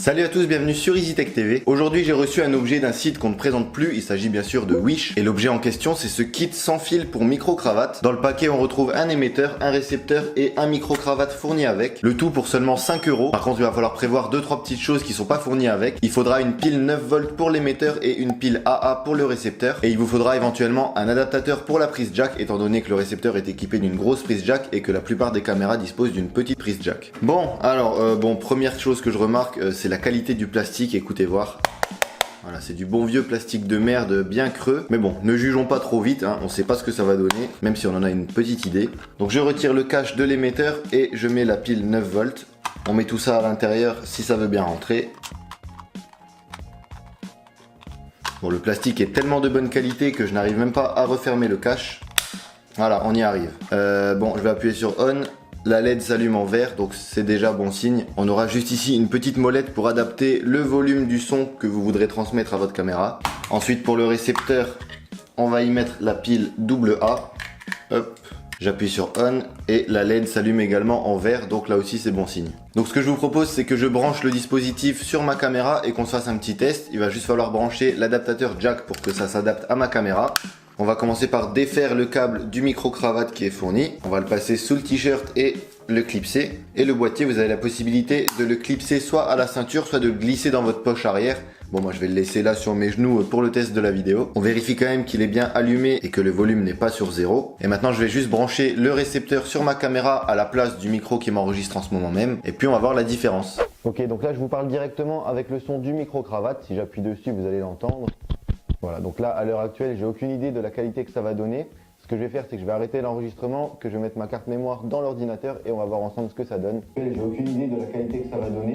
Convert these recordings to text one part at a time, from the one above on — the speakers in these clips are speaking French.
Salut à tous, bienvenue sur EasyTech TV. Aujourd'hui j'ai reçu un objet d'un site qu'on ne présente plus, il s'agit bien sûr de Wish. Et l'objet en question c'est ce kit sans fil pour micro-cravate. Dans le paquet on retrouve un émetteur, un récepteur et un micro-cravate fourni avec. Le tout pour seulement 5 €. Par contre il va falloir prévoir 2-3 petites choses qui sont pas fournies avec. Il faudra une pile 9 volts pour l'émetteur et une pile AA pour le récepteur. Et il vous faudra éventuellement un adaptateur pour la prise jack, étant donné que le récepteur est équipé d'une grosse prise jack et que la plupart des caméras disposent d'une petite prise jack. Bon, alors, première chose que je remarque, c'est la qualité du plastique, écoutez voir. Voilà, c'est du bon vieux plastique de merde bien creux. Mais bon, ne jugeons pas trop vite, hein, on sait pas ce que ça va donner, même si on en a une petite idée. Donc je retire le cache de l'émetteur et je mets la pile 9 volts. On met tout ça à l'intérieur si ça veut bien rentrer. Bon, le plastique est tellement de bonne qualité que je n'arrive même pas à refermer le cache. Voilà, on y arrive. Bon, je vais appuyer sur on. La LED s'allume en vert, donc c'est déjà bon signe. On aura juste ici une petite molette pour adapter le volume du son que vous voudrez transmettre à votre caméra. Ensuite, pour le récepteur, on va y mettre la pile AA. Hop, j'appuie sur on et la LED s'allume également en vert, donc là aussi c'est bon signe. Donc ce que je vous propose, c'est que je branche le dispositif sur ma caméra et qu'on se fasse un petit test. Il va juste falloir brancher l'adaptateur jack pour que ça s'adapte à ma caméra. On va commencer par défaire le câble du micro-cravate qui est fourni. On va le passer sous le t-shirt et le clipser. Et le boîtier, vous avez la possibilité de le clipser soit à la ceinture, soit de le glisser dans votre poche arrière. Bon, moi je vais le laisser là sur mes genoux pour le test de la vidéo. On vérifie quand même qu'il est bien allumé et que le volume n'est pas sur 0. Et maintenant je vais juste brancher le récepteur sur ma caméra à la place du micro qui m'enregistre en ce moment même. Et puis on va voir la différence. Ok, donc là je vous parle directement avec le son du micro-cravate. Si j'appuie dessus, vous allez l'entendre. Voilà, donc là, à l'heure actuelle, j'ai aucune idée de la qualité que ça va donner. Ce que je vais faire, c'est que je vais arrêter l'enregistrement, que je vais mettre ma carte mémoire dans l'ordinateur et on va voir ensemble ce que ça donne. J'ai aucune idée de la qualité que ça va donner.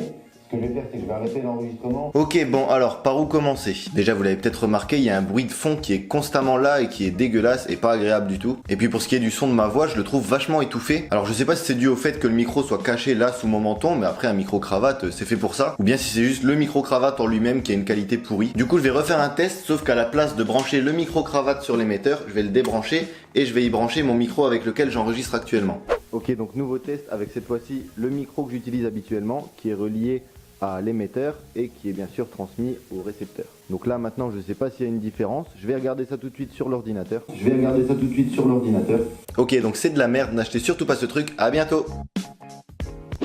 Ce que je vais faire, c'est que je vais arrêter l'enregistrement. Ok, bon, alors, par où commencer? Déjà, vous l'avez peut-être remarqué, il y a un bruit de fond qui est constamment là et qui est dégueulasse et pas agréable du tout. Et puis pour ce qui est du son de ma voix, je le trouve vachement étouffé. Alors, je sais pas si c'est dû au fait que le micro soit caché là sous mon menton, mais après, un micro-cravate, c'est fait pour ça. Ou bien si c'est juste le micro-cravate en lui-même qui a une qualité pourrie. Du coup, je vais refaire un test, sauf qu'à la place de brancher le micro-cravate sur l'émetteur, je vais le débrancher et je vais y brancher mon micro avec lequel j'enregistre actuellement. Ok, donc nouveau test avec cette fois-ci le micro que j'utilise habituellement, qui est relié à l'émetteur et qui est bien sûr transmis au récepteur. Donc là maintenant je ne sais pas s'il y a une différence, je vais regarder ça tout de suite sur l'ordinateur. Ok, donc c'est de la merde, n'achetez surtout pas ce truc, à bientôt.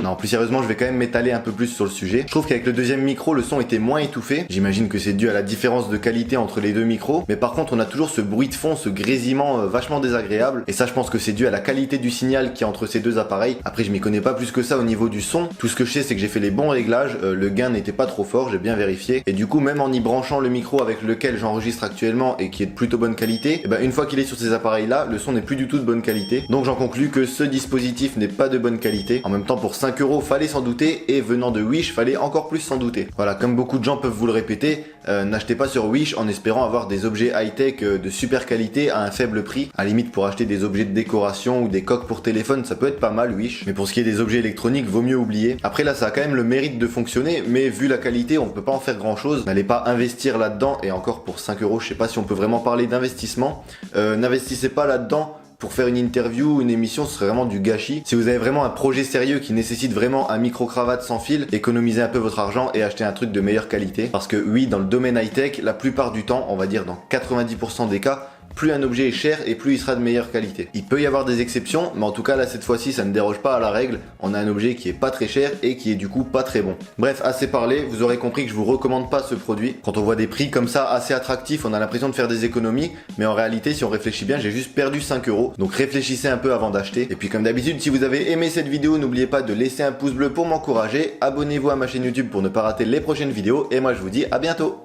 Non, plus sérieusement, je vais quand même m'étaler un peu plus sur le sujet. Je trouve qu'avec le deuxième micro, le son était moins étouffé. J'imagine que c'est dû à la différence de qualité entre les deux micros. Mais par contre, on a toujours ce bruit de fond, ce grésillement vachement désagréable. Et ça, je pense que c'est dû à la qualité du signal qui est entre ces deux appareils. Après, je m'y connais pas plus que ça au niveau du son. Tout ce que je sais, c'est que j'ai fait les bons réglages. Le gain n'était pas trop fort, j'ai bien vérifié. Et du coup, même en y branchant le micro avec lequel j'enregistre actuellement et qui est de plutôt bonne qualité, et ben, une fois qu'il est sur ces appareils-là, le son n'est plus du tout de bonne qualité. Donc j'en conclus que ce dispositif n'est pas de bonne qualité. En même temps, pour 5 €, fallait s'en douter, et venant de Wish, fallait encore plus s'en douter. Voilà, comme beaucoup de gens peuvent vous le répéter, n'achetez pas sur Wish en espérant avoir des objets high-tech de super qualité à un faible prix. À la limite, pour acheter des objets de décoration ou des coques pour téléphone, ça peut être pas mal Wish, mais pour ce qui est des objets électroniques, vaut mieux oublier. Après là, ça a quand même le mérite de fonctionner, mais vu la qualité, on peut pas en faire grand chose. N'allez pas investir là-dedans, et encore pour 5 €, je sais pas si on peut vraiment parler d'investissement. N'investissez pas là-dedans. Pour faire une interview ou une émission, ce serait vraiment du gâchis. Si vous avez vraiment un projet sérieux qui nécessite vraiment un micro-cravate sans fil, économisez un peu votre argent et achetez un truc de meilleure qualité. Parce que oui, dans le domaine high-tech, la plupart du temps, on va dire dans 90% des cas, plus un objet est cher et plus il sera de meilleure qualité. Il peut y avoir des exceptions, mais en tout cas là cette fois-ci ça ne déroge pas à la règle. On a un objet qui est pas très cher et qui est du coup pas très bon. Bref, assez parlé, vous aurez compris que je vous recommande pas ce produit. Quand on voit des prix comme ça assez attractifs, on a l'impression de faire des économies, mais en réalité si on réfléchit bien, j'ai juste perdu 5 €. Donc réfléchissez un peu avant d'acheter. Et puis comme d'habitude, si vous avez aimé cette vidéo, n'oubliez pas de laisser un pouce bleu pour m'encourager. Abonnez-vous à ma chaîne YouTube pour ne pas rater les prochaines vidéos et moi je vous dis à bientôt.